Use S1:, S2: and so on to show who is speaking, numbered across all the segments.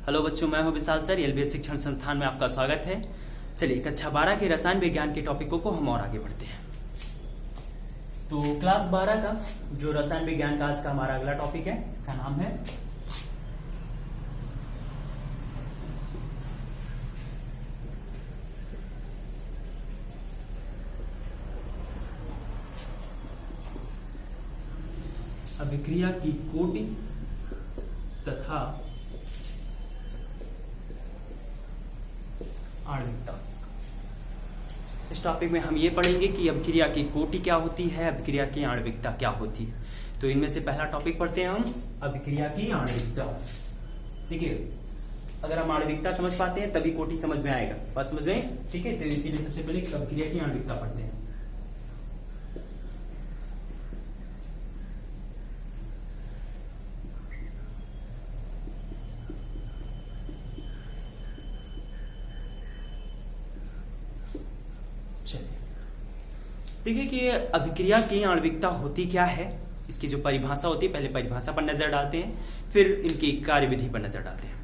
S1: Hello बच्चों, मैं हूं विशाल सर। एलबीएस शिक्षण संस्थान में आपका स्वागत है। चलिए कक्षा 12 के रसायन विज्ञान के टॉपिकों को हम और आगे बढ़ते हैं। तो क्लास 12 का जो रसायन विज्ञान का आज का हमारा अगला टॉपिक है, इसका नाम है अभिक्रिया की कोटि तथा आणविकता। इस टॉपिक में हम ये पढ़ेंगे कि अभिक्रिया की कोटि क्या होती है, अभिक्रिया की आणविकता क्या होती है। तो इनमें से पहला टॉपिक पढ़ते हैं हम, अभिक्रिया की आणविकता। देखिए, अगर हम आणविकता समझ पाते हैं तभी कोटि समझ में आएगा। बात समझ में? ठीक है। तो इसीलिए सबसे पहले अभिक्रिया की आणविकता पढ़ते हैं। देखिए कि अभिक्रिया की आणविकता होती क्या है, इसकी जो परिभाषा होती है, पहले परिभाषा पर नजर डालते हैं, फिर इनकी कार्यविधि पर नजर डालते हैं।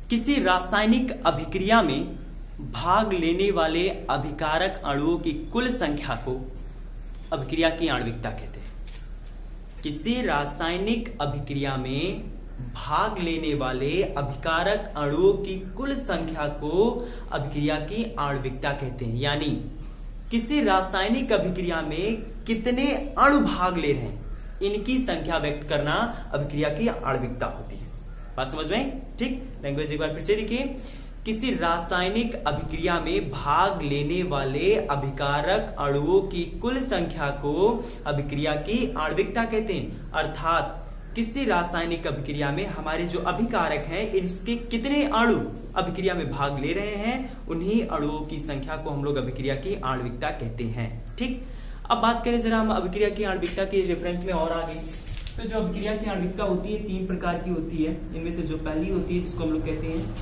S1: किसी रासायनिक अभिक्रिया में भाग लेने वाले अभिकारक अणुओं की कुल संख्या को अभिक्रिया की आणविकता कहते हैं। किसी रासायनिक अभिक्रिया में भाग लेने वाले अभिकारक अणुओं की कुल संख्या को अभिक्रिया की आणविकता कहते हैं। यानी किसी रासायनिक अभिक्रिया में कितने अणु भाग ले रहे हैं, इनकी संख्या व्यक्त करना अभिक्रिया की आणविकता होती है। बात समझ में? ठीक। लैंग्वेज एक बार फिर से देखिए, किसी रासायनिक अभिक्रिया में भाग लेने वाले अभिकारक अणुओं की कुल संख्या को अभिक्रिया की आणविकता कहते हैं। अर्थात किसी रासायनिक अभिक्रिया में हमारे जो अभिकारक हैं, इसके कितने अणु अभिक्रिया में भाग ले रहे हैं, उन्हीं अणुओं की संख्या को हम लोग अभिक्रिया की आणविकता कहते हैं। ठीक। अब बात करें जरा हम अभिक्रिया की आणविकता के रेफरेंस में और आगे। तो जो अभिक्रिया की आणविकता होती है, 3 प्रकार की होती है। इनमें से जो पहली होती है, जिसको हम लोग कहते हैं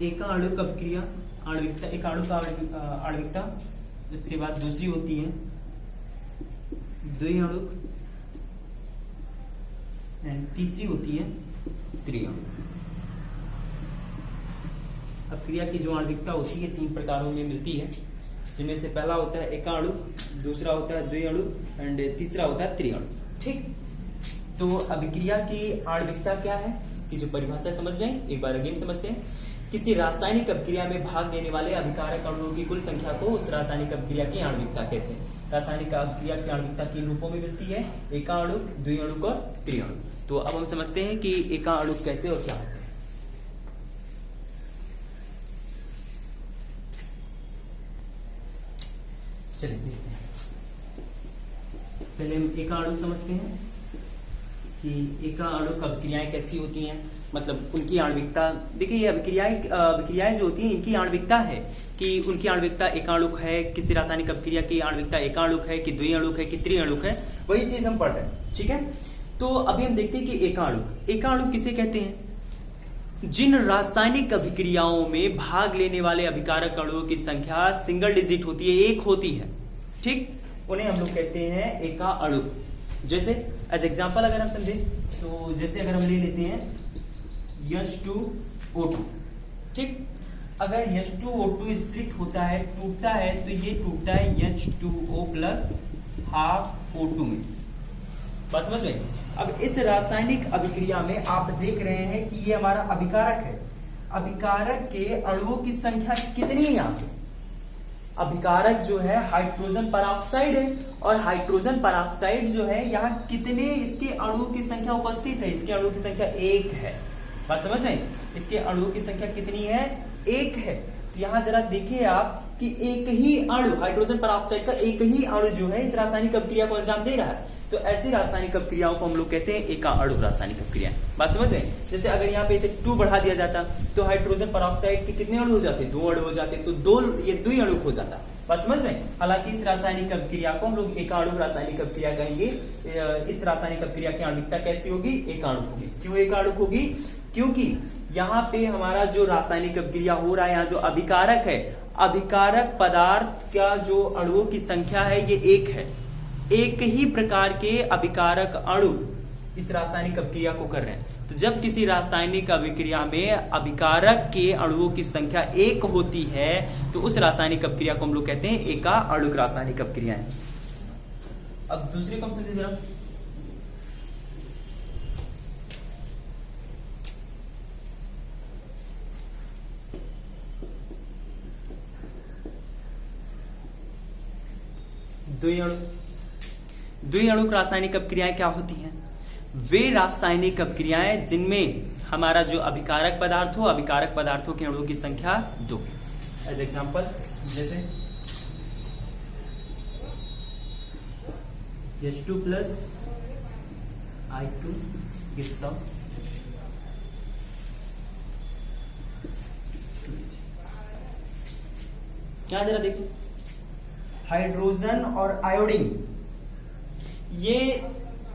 S1: एका आणुक अभिक्रिया आणविकता, एक अणु का आणविकता। जिसके बाद दूसरी होती है द्विअणुक, एंड तीसरी होती है त्रिअणुक। अभिक्रिया की जो आणविकता होती है 3 प्रकारों में मिलती है, जिनमें से पहला होता है एकाणुक, दूसरा होता है द्विअणुक एंड तीसरा होता है त्रिअणुक। ठीक। तो अभिक्रिया की आणविकता क्या है, इसकी जो परिभाषा समझ में एक बार अगेन समझते हैं। किसी रासायनिक अभिक्रिया में भाग लेने वाले अभिकारक अणुओं की कुल संख्या को उस रासायनिक अभिक्रिया की आणविकता कहते हैं। रासायनिक अभिक्रिया की आणविकता 3 रूपों में मिलती है, एकाणुक, द्विअणुक और त्रिअणुक। तो अब हम समझते हैं कि एकाणुक कैसे और क्या होते हैं। चलिए देखते हैं। पहले हम एकाणुक समझते हैं कि एकाणुक अभिक्रियाएं कैसी होती हैं, मतलब उनकी आणविकता। देखिए, ये अभिक्रियाएं जो होती हैं, इनकी आणविकता है कि उनकी आणविकता एकाणुक है, किसी रासायनिक अभिक्रिया की आणविकता एकाणुक है कि द्विअणुक है कि त्रिअणुक है, वही चीज हम पढ़ रहे हैं। ठीक है। तो अभी हम देखते हैं कि एकाणुक किसे कहते हैं? जिन रासायनिक अभिक्रियाओं में भाग लेने वाले अभिकारक अणुओं की संख्या सिंगल डिजिट होती है, 1 होती है। ठीक। उन्हें हम लोग कहते हैं एकाणुक। जैसे एज एग्जाम्पल अगर हम समझे तो जैसे अगर हम ले लेते हैं H2O2। ठीक। अगर H2O2 स्प्लिट होता है, टूटता है, तो ये टूटता है H2O प्लस हाफ O2 में। बस समझ में? अब इस रासायनिक अभिक्रिया में आप देख रहे हैं कि ये हमारा अभिकारक है। अभिकारक के अणुओं की संख्या कितनी है यहाँ पे? अभिकारक जो है हाइड्रोजन परऑक्साइड है, और हाइड्रोजन परऑक्साइड जो है यहाँ कितने इसके अणुओं की संख्या उपस्थित है? इसके अणुओं की संख्या 1 है। बात समझ में? इसके अणुओं की संख्या कितनी है? 1 है। तो यहाँ जरा देखिए आप कि एक ही अणु, हाइड्रोजन परऑक्साइड का एक ही अणु जो है इस रासायनिक अभिक्रिया को अंजाम दे रहा है। तो ऐसी रासायनिक अभिक्रियाओं को हम लोग कहते हैं एकाणुक रासायनिक अभिक्रिया। बात समझ में? जैसे अगर यहाँ पे इसे 2 बढ़ा दिया जाता तो हाइड्रोजन परऑक्साइड के कितने अणु हो जाते? 2 अणु हो जाते, तो 2 ये द्विअणुक हो जाता। बात समझ में? हालांकि इस रासायनिक अभिक्रिया को हम लोग एकाणुक रासायनिक अभिक्रिया कहेंगे। इस रासायनिक अभिक्रिया की आणविकता कैसी होगी? एकाणुक होगी। क्यों एकाणुक होगी? क्योंकि यहाँ पे हमारा जो रासायनिक अभिक्रिया हो रहा है, यहाँ जो अभिकारक है, अभिकारक पदार्थ का जो अणुओं की संख्या है ये 1 है। एक ही प्रकार के अभिकारक अणु इस रासायनिक अभिक्रिया को कर रहे हैं। तो जब किसी रासायनिक अभिक्रिया में अभिकारक के अणुओं की संख्या 1 होती है तो उस रासायनिक अभिक्रिया को हम लोग कहते हैं एका अणुक रासायनिक अभिक्रियाएं। अब दूसरे को समझिए जरा। द्विअणुक रासायनिक अभिक्रियाएं क्या होती हैं? वे रासायनिक अभिक्रियाएं जिनमें हमारा जो अभिकारक पदार्थ हो, अभिकारक पदार्थों के अणुओं की संख्या 2। एज एग्जांपल जैसे H2 plus I2 gives out क्या, जरा देखिए, हाइड्रोजन और आयोडीन, ये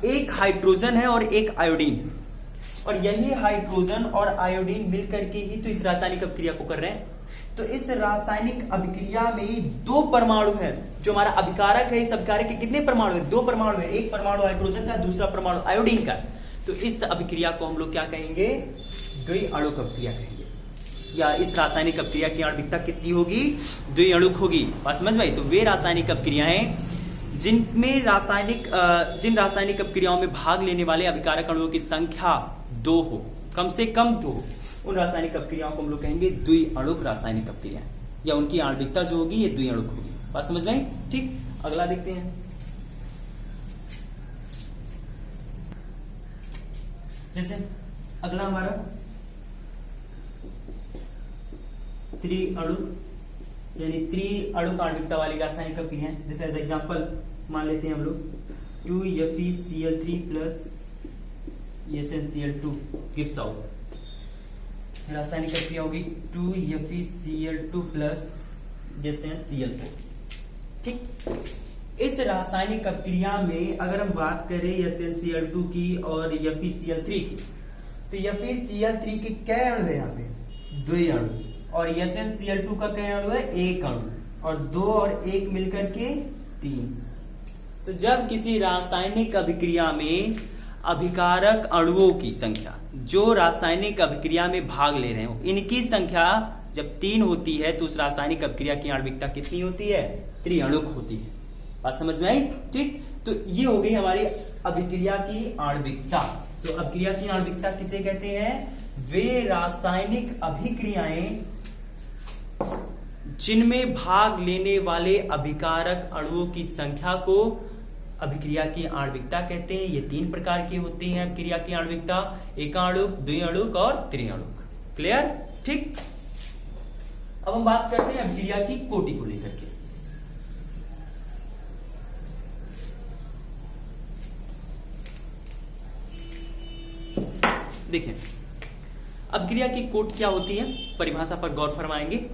S1: एक हाइड्रोजन है और एक आयोडीन है, और यही हाइड्रोजन और आयोडीन मिलकर के ही तो इस रासायनिक अभिक्रिया को कर रहे हैं। तो इस रासायनिक अभिक्रिया में 2 परमाणु है। जो हमारा अभिकारक है, इस अभिकारक के कितने परमाणु है? 2 परमाणु है। एक परमाणु हाइड्रोजन का, दूसरा परमाणु आयोडीन का। तो इस अभिक्रिया को हम लोग क्या कहेंगे? द्विअणुक अभिक्रिया कहेंगे। या इस रासायनिक अभिक्रिया की आणविकता कितनी होगी? द्विअणुक होगी। बात समझ में आई? तो वे रासायनिक अभिक्रियाएं जिन रासायनिक अभिक्रियाओं में भाग लेने वाले अभिकारक अणुओं की संख्या 2 हो, कम से कम 2 हो, उन रासायनिक अभिक्रियाओं को हम लोग कहेंगे द्विअणुक रासायनिक अभिक्रिया, या उनकी आणविकता जो होगी ये द्विअणुक होगी। बात समझ में आई? ठीक, अगला देखते हैं। जैसे अगला हमारा त्रिअणुक, यानी त्रिअणुक आणविकता वाली रासायनिक अभिक्रिया। जैसे एज एग्जांपल मान लेते हैं हम लोग 2FeCl3 plus SnCl2 gives out. रासायनिक अभिक्रिया होगी 2FeCl2 प्लस SnCl4। ठीक, इस रासायनिक अभिक्रिया में अगर हम बात करें SnCl2 की और FeCl3 की, तो FeCl3 के कै अणु है? यहाँ पे 2 अणु, और SnCl2 का कै अणु है? 1 अणु, और 2 और 1 मिलकर के 3। तो जब किसी रासायनिक अभिक्रिया में अभिकारक अणुओं की संख्या, जो रासायनिक अभिक्रिया में भाग ले रहे हो, इनकी संख्या जब 3 होती है तो उस रासायनिक अभिक्रिया की आणविकता कितनी होती है? त्रिअणुक होती है। बात समझ में आई? ठीक, तो ये हो गई हमारी अभिक्रिया की आणविकता। तो अभिक्रिया की आणविकता किसे कहते हैं? वे रासायनिक अभिक्रियाएं जिनमें भाग लेने वाले अभिकारक अणुओं की संख्या को अभिक्रिया की आणविकता कहते हैं। ये 3 प्रकार की होती हैं अभिक्रिया की आणविकता: एकाणुक, द्विअणुक और त्रिअणुक। क्लियर? ठीक, अब हम बात करते हैं अभिक्रिया की कोटि को लेकर के। देखिए, अभिक्रिया की कोटि क्या होती है, परिभाषा पर गौर फरमाएंगे।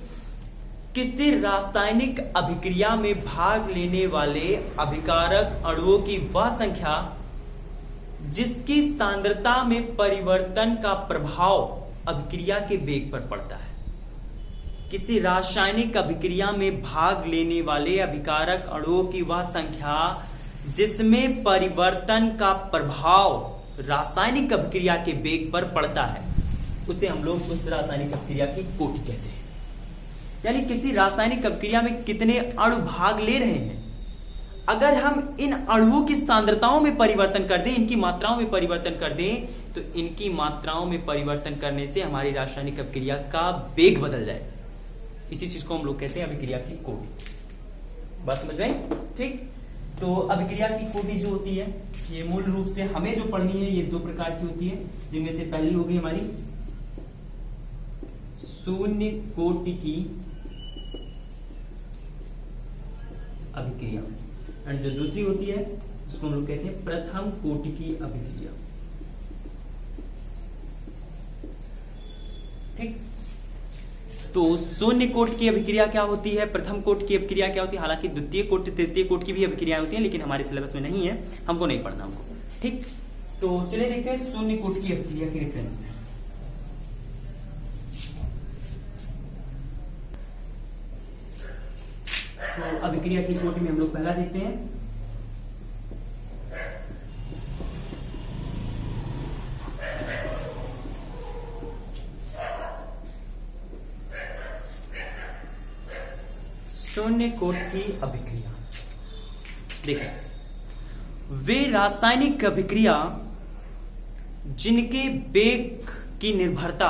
S1: किसी रासायनिक अभिक्रिया में भाग लेने वाले अभिकारक अणुओं की वह संख्या जिसकी सांद्रता में परिवर्तन का प्रभाव अभिक्रिया के वेग पर पड़ता है। किसी रासायनिक अभिक्रिया में भाग लेने वाले अभिकारक अणुओं की वह संख्या जिसमें परिवर्तन का प्रभाव रासायनिक अभिक्रिया के वेग पर पड़ता है, उसे हम लोग उस रासायनिक अभिक्रिया की कोटि कहते हैं। यानी किसी रासायनिक अभिक्रिया में कितने अणु भाग ले रहे हैं, अगर हम इन अणुओं की सांद्रताओं में परिवर्तन कर दें, इनकी मात्राओं में परिवर्तन कर दें, तो इनकी मात्राओं में परिवर्तन करने से हमारी रासायनिक अभिक्रिया का वेग बदल जाए। इसी चीज को हम लोग कहते हैं अभिक्रिया की कोटि। बात समझ में? ठीक, तो अभिक्रिया की कोटि जो होती है, ये मूल रूप से हमें जो पढ़नी है, ये 2 प्रकार की होती है, जिनमें से पहली होगी हमारी शून्य कोटि की अभिक्रिया, और जो दूसरी होती है उसको हम लोग कहते हैं प्रथम कोटि की अभिक्रिया। ठीक, तो शून्य कोटि की अभिक्रिया क्या होती है, प्रथम कोटि की अभिक्रिया क्या होती है। हालांकि द्वितीय कोटि, तृतीय कोटि की भी अभिक्रियाएं होती हैं, लेकिन हमारे सिलेबस में नहीं है, हमको नहीं पढ़ना हमको। ठीक, तो चलिए देखते हैं शून्य कोटि की अभिक्रिया के रेफरेंस में। तो अभिक्रिया की कोटि में हम लोग पहला देखते हैं शून्य कोट की अभिक्रिया। देखिए, वे रासायनिक अभिक्रिया जिनके वेग की निर्भरता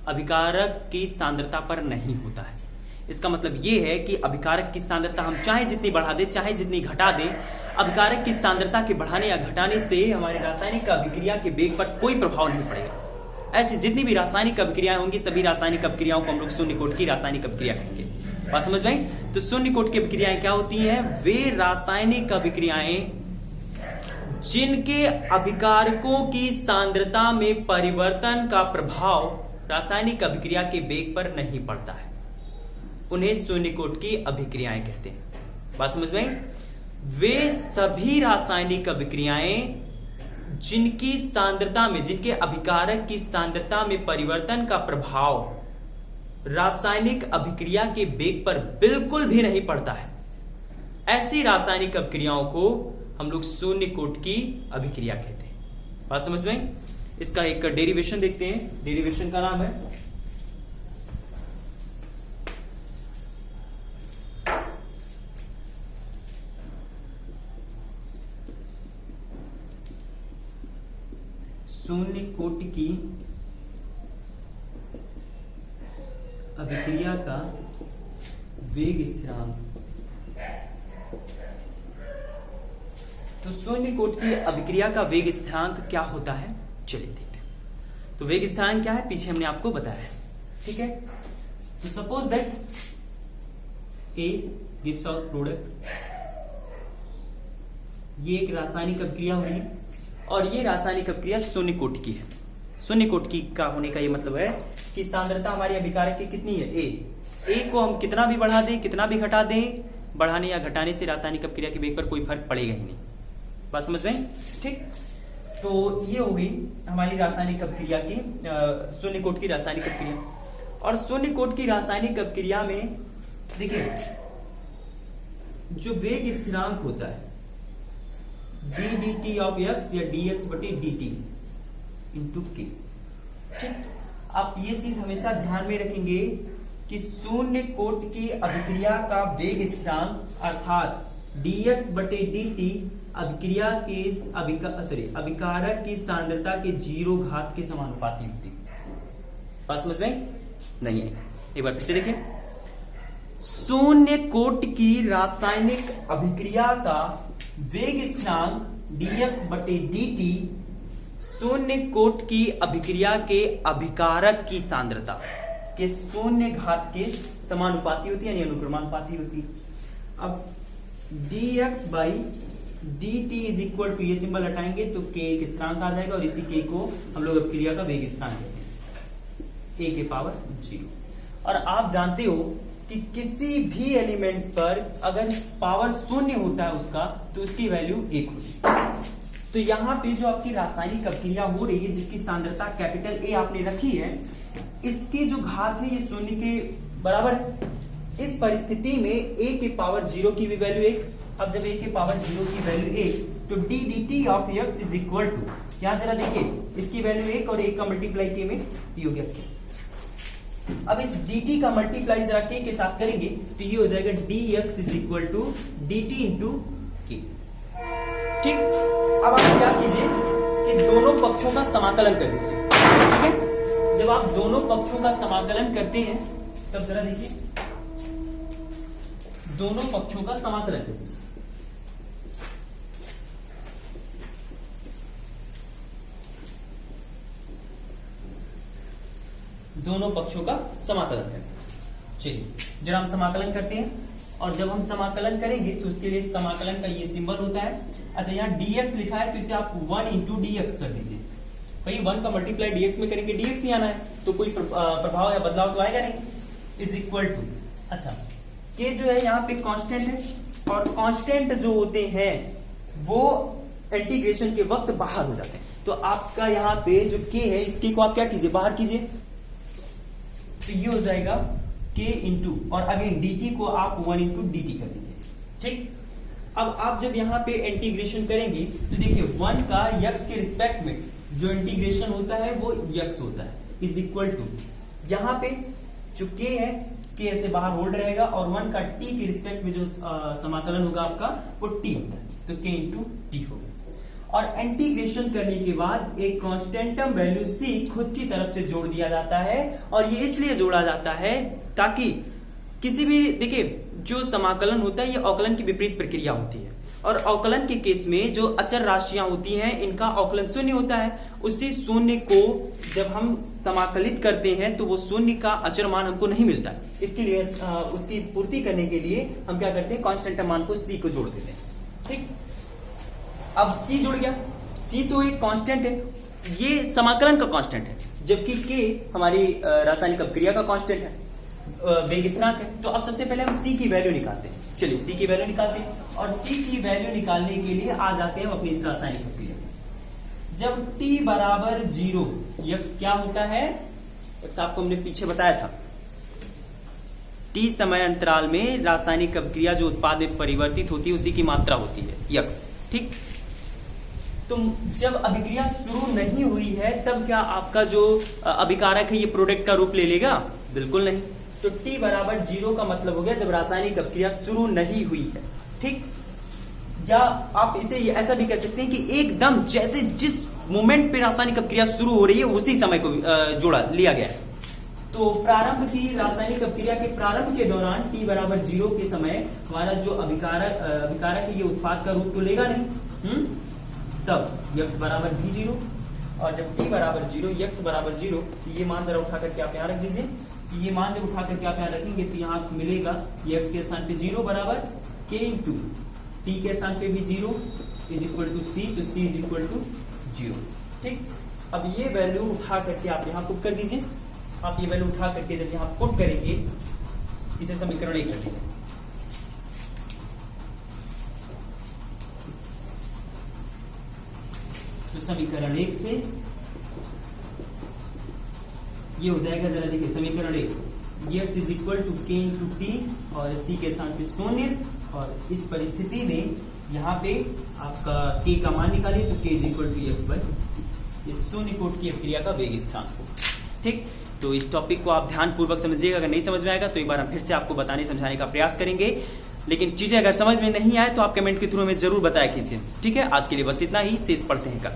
S1: अभिकारक की सांद्रता पर नहीं होता है। इसका मतलब यह है कि अभिकारक की सांद्रता हम चाहे जितनी बढ़ा दें, चाहे जितनी घटा दें, अभिकारक की सांद्रता के बढ़ाने या घटाने से हमारे रासायनिक अभिक्रिया के वेग पर कोई प्रभाव नहीं पड़ेगा। ऐसी जितनी भी रासायनिक अभिक्रियाएं होंगी, सभी रासायनिक अभिक्रियाओं को हम लोग शून्य कोट की रासायनिक अभिक्रिया कहेंगे। बात समझ में? तो शून्य कोट की अभिक्रियाएं क्या होती हैं? वे रासायनिक अभिक्रियाएं जिनके अभिकारकों की सांद्रता में परिवर्तन का प्रभाव रासायनिक अभिक्रिया के वेग पर नहीं पड़ता है, उन्हें शून्य कोट की अभिक्रियाएं कहते हैं। बात समझ में? वे सभी रासायनिक अभिक्रियाएं जिनकी सांद्रता में, जिनके अभिकारक की सांद्रता में परिवर्तन का प्रभाव रासायनिक अभिक्रिया के वेग पर बिल्कुल भी नहीं पड़ता है, ऐसी रासायनिक अभिक्रियाओं को हम लोग शून्य कोट की अभिक्रिया कहते हैं। बात समझ में? इसका एक डेरिवेशन देखते हैं। डेरिवेशन का नाम है शून्य कोट की अभिक्रिया का वेग स्थिरांक। तो शून्य कोट की अभिक्रिया का वेग स्थिरांक क्या होता है, चलिए देखते हैं। तो वेग स्थिरांक क्या है, पीछे हमने आपको बताया है, ठीक है। तो suppose that A gives out product, ये एक रासायनिक अभिक्रिया हुई और ये रासायनिक अभिक्रिया शून्य कोट की है। शून्य कोट की का होने का ये मतलब है कि सांद्रता हमारी अभिकारक की कितनी है, ए को हम कितना भी बढ़ा दें, कितना भी घटा दें, बढ़ाने या घटाने से रासायनिक अभिक्रिया के वेग पर कोई फर्क पड़ेगा ही नहीं। बात समझ में? ठीक। तो ये हो गई हमारी रासायनिक अभिक्रिया की, शून्य कोट की रासायनिक अभिक्रिया। और शून्य कोट की रासायनिक अभिक्रिया में देखिए, जो वेग स्थिरांक होता है D D T of x या डी एक्स बटे डी टी इंटू के, ठीक। आप ये चीज हमेशा ध्यान में रखेंगे कि शून्य कोट की अभिक्रिया का वेग स्थिरांक अर्थात dx बटे dt अभिक्रिया के अभिकारक की सांद्रता के 0 घात के समानुपाती होती है। बात समझ में नहीं है? एक बार फिर से देखिए, शून्य कोट की रासायनिक अभिक्रिया का वेग स्थिरांक dx बटे dt शून्य कोट की अभिक्रिया के अभिकारक की सांद्रता के 0 घात के समानुपाती होती है, यानी अनुक्रमानुपाती होती है। अब dx by dt is equal to, ये सिंबल हटाएंगे तो k एक स्थिरांक आ जाएगा और इसी k को हम लोग अभिक्रिया का वेग स्थिरांक कहते हैं, a के पावर 0। और आप जानते हो कि किसी भी एलिमेंट पर अगर पावर 0 होता है उसका, तो उसकी वैल्यू 1 होती है। तो यहाँ पे जो आपकी रासायनिक अभिक्रिया हो रही है जिसकी सांद्रता कैपिटल A आपने रखी है, इसकी जो घात है ये 0 के बराबर है। इस परिस्थिति में a के पावर 0 की भी वैल्यू 1। अब जब a के पावर 0 की वैल्यू 1, तो d dt of x is equal to, यहां जरा देखिए, इसकी वैल्यू 1 और 1 का मल्टीप्लाई के में ये हो गया। अब इस dt का मल्टीप्लाई जरा k के साथ करेंगे तो ये हो जाएगा dx is equal to dt into k, ठीक। अब आप क्या कीजिए कि दोनों पक्षों का समाकलन कर दीजिए, ठीक है। जब आप दोनों पक्षों का समाकलन करते हैं तब जरा देखिए, दोनों पक्षों का समाकलन कर दीजिए। दोनों पक्षों का समाकलन करें। चलिए जरा हम समाकलन करते हैं, और जब हम समाकलन करेंगे तो उसके लिए समाकलन का ये सिंबल होता है। अच्छा, यहाँ dx लिखा है तो इसे आप 1 इंटू dx कर दीजिए। भाई 1 का मल्टीप्लाई dx में करेंगे, dx ही आना है, तो कोई प्रभाव या बदलाव तो आएगा नहीं। इज इक्वल टू, अच्छा के जो है यहाँ पे कांस्टेंट है, और कांस्टेंट जो होते हैं वो इंटीग्रेशन के वक्त बाहर हो जाते हैं। तो आपका यहाँ पे जो के है, इसके को आप क्या कीजिए, बाहर कीजिए, तो ये हो जाएगा के इंटू, और अगेन dt को आप 1 इंटू dt कर दीजिए, ठीक। अब आप जब यहाँ पे इंटीग्रेशन करेंगे तो देखिए 1 का x के रिस्पेक्ट में जो इंटीग्रेशन होता है वो x होता है, इज इक्वल टू, यहाँ पे जो k है, के ऐसे बाहर होल्ड रहेगा और 1 का टी के रिस्पेक्ट में जो समाकलन होगा आपका वो टी होता है, तो के इंटू टी होगा। और इंटीग्रेशन करने के बाद एक कांस्टेंटम वैल्यू सी खुद की तरफ से जोड़ दिया जाता है, और ये इसलिए जोड़ा जाता है ताकि किसी भी, देखिए जो समाकलन होता है ये अवकलन की विपरीत प्रक्रिया होती है, और अवकलन के केस में जो अचर राशियां होती हैं इनका अवकलन शून्य होता है। उसी शून्य को जब हम समाकलित करते हैं तो वो शून्य का अचर मान हमको नहीं मिलता है, इसके लिए उसकी पूर्ति करने के लिए हम क्या करते हैं, कांस्टेंट मान को सी को जोड़ देते हैं। ठीक, अब सी जुड़ गया, सी तो एक कांस्टेंट है, ये समाकलन का कांस्टेंट है, जबकि के हमारी रासायनिक अभिक्रिया का कांस्टेंट है, वेग स्थिरांक है। तो अब सबसे पहले हम सी की वैल्यू निकालते हैं। चलिए सी की वैल्यू निकालते हैं, और सी की वैल्यू निकालने के लिए आ जाते हैं हम अपनी इस रासायनिक अभिक्रिया में। जब t बराबर 0, यक्स क्या होता है, यक्स आपको हमने पीछे बताया था, t समय अंतराल में रासायनिक अभिक्रिया जो उत्पाद में परिवर्तित होती है उसी की मात्रा होती है यक्स। ठीक, तो जब अभिक्रिया शुरू नहीं हुई है तब क्या आपका जो अभिकारक है ये प्रोडक्ट का रूप ले लेगा? बिल्कुल नहीं। तो t बराबर 0 का मतलब हो गया जब रासायनिक अभिक्रिया शुरू नहीं हुई है। ठीक, या आप इसे ऐसा भी कह सकते हैं कि एकदम जैसे जिस मोमेंट पे रासायनिक अभिक्रिया शुरू हो रही है उसी समय को जोड़ा लिया गया है। तो प्रारंभ की रासायनिक अभिक्रिया के प्रारंभ के दौरान t बराबर 0 के समय हमारा जो अभिकारक है ये उत्पाद का रूप तो लेगा नहीं, तब यक्स बराबर भी 0, और जब t बराबर 0, यक्स बराबर 0, ये मान जरा उठा करके आप यहाँ रख दीजिए। ये मान जब उठा करके आप यहाँ रखेंगे तो यहाँ मिलेगा यक्स के स्थान पे 0 बराबर के इंटू टी के स्थान पे भी 0 इज इक्वल टू सी, तो सी इज इक्वल टू 0। ठीक, अब ये वैल्यू उठा करके आप यहाँ पुट कर दीजिए। आप ये वैल्यू उठा करके जब यहाँ पुट करेंगे, इसे समीकरण 1 कर दीजिए। तो समीकरण 1 से ये हो जाएगा, जरा देखिए समीकरण 1, एक्स इज इक्वल टू के इंटू टी और सी के स्थान पे 0, और इस परिस्थिति में यहाँ पे आपका के का मान निकालिए तो k is equal to x by इस शून्य कोट की अभिक्रिया का वेग स्थिरांक। ठीक, तो इस टॉपिक को आप ध्यान पूर्वक समझिएगा। अगर नहीं समझ में आएगा तो एक बार हम फिर से आपको बताने समझाने का प्रयास करेंगे, लेकिन चीजें अगर समझ में नहीं आए तो आप कमेंट के थ्रू हमें जरूर बताया कीजिए। ठीक है, आज के लिए बस इतना ही, शेष पढ़ते हैं कल।